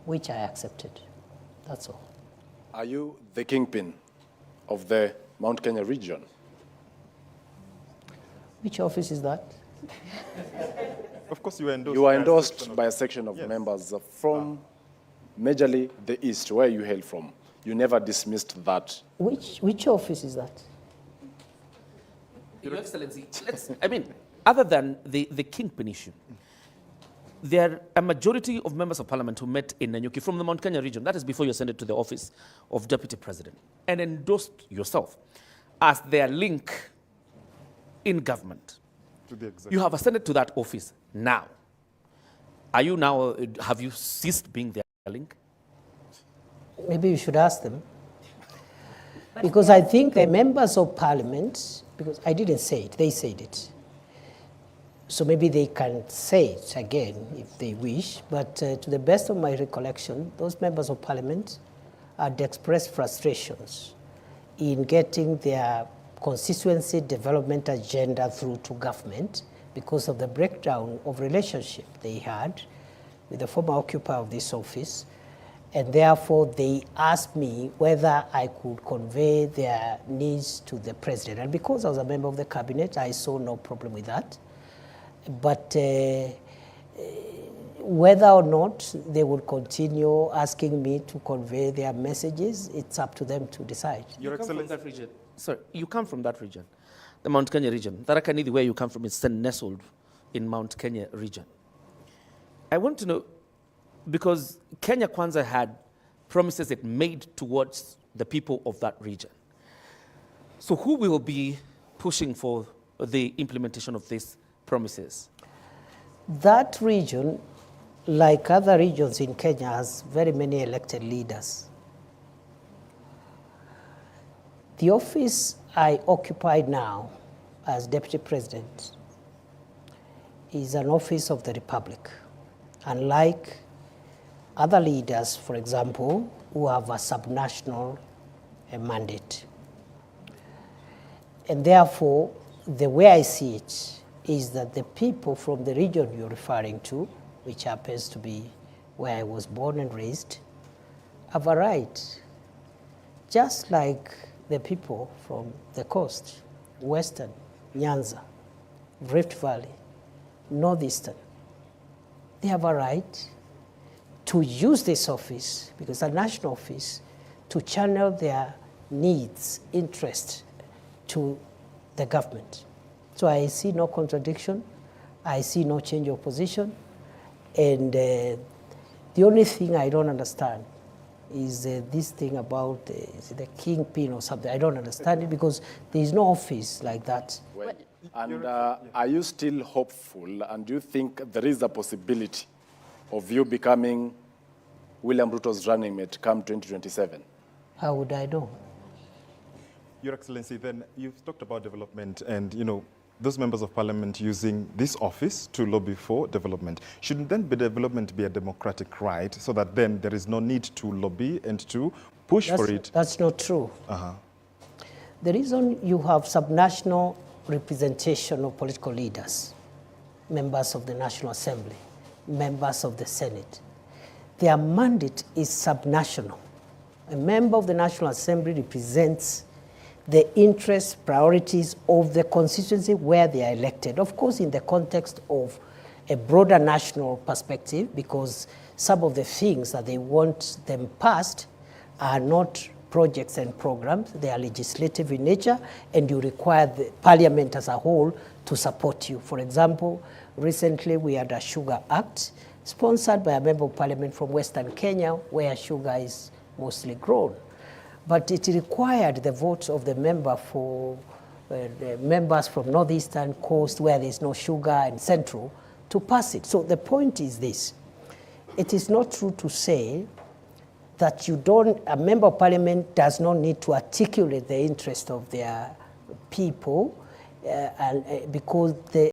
which I accepted. That's all. Are you the kingpin of the Mount Kenya region? Which office is that? Of course, you were endorsed. You are endorsed by a section of members from majorly the East, where you hail from. You never dismissed that. Which office is that? Your Excellency, other than the Kingpin issue, there are a majority of members of parliament who met in Nanyuki from the Mount Kenya region, that is before you ascended to the office of Deputy President, and endorsed yourself as their link in government. To the executive. You have ascended to that office now. Are you now, have you ceased being their link? Maybe you should ask them. Because I think the members of parliament, because I didn't say it, they said it. So maybe they can say it again if they wish, but to the best of my recollection, those members of parliament had expressed frustrations in getting their constituency development agenda through to government because of the breakdown of relationship they had with the former occupier of this office. And therefore, they asked me whether I could convey their needs to the president. And because I was a member of the cabinet, I saw no problem with that. But whether or not they would continue asking me to convey their messages, it's up to them to decide. Your Excellency, that region. Sir, you come from that region, the Mount Kenya region. Tharaka Nithi, where you come from, is nestled in Mount Kenya region. I want to know, because Kenya Kwanza had promises it made towards the people of that region. So who will be pushing for the implementation of these promises? That region, like other regions in Kenya, has very many elected leaders. The office I occupy now as Deputy President is an office of the Republic. Unlike other leaders, for example, who have a subnational mandate. And therefore, the way I see it is that the people from the region you're referring to, which happens to be where I was born and raised, have a right, just like the people from the coast, Western, Nyanza, Rift Valley, Northeastern. They have a right to use this office, because it's a national office, to channel their needs, interests to the government. So I see no contradiction, I see no change of position, and the only thing I don't understand is this thing about the kingpin or something. I don't understand it because there is no office like that. Well, and are you still hopeful, and do you think there is a possibility of you becoming William Ruto's running mate come 2027? How would I know? Your Excellency, then you've talked about development and, those members of parliament using this office to lobby for development. Shouldn't then development be a democratic right so that then there is no need to lobby and to push for it? That's not true. The reason you have subnational representation of political leaders, members of the National Assembly, members of the Senate, their mandate is subnational. A member of the National Assembly represents the interests, priorities of the constituency where they are elected. Of course, in the context of a broader national perspective, because some of the things that they want them passed are not projects and programs, they are legislative in nature, and you require the parliament as a whole to support you. For example, recently we had a Sugar Act sponsored by a member of parliament from Western Kenya, where sugar is mostly grown. But it required the votes of the member for the members from Northeastern Coast, where there's no sugar, and Central, to pass it. So the point is this: it is not true to say that a member of parliament does not need to articulate the interest of their people, because the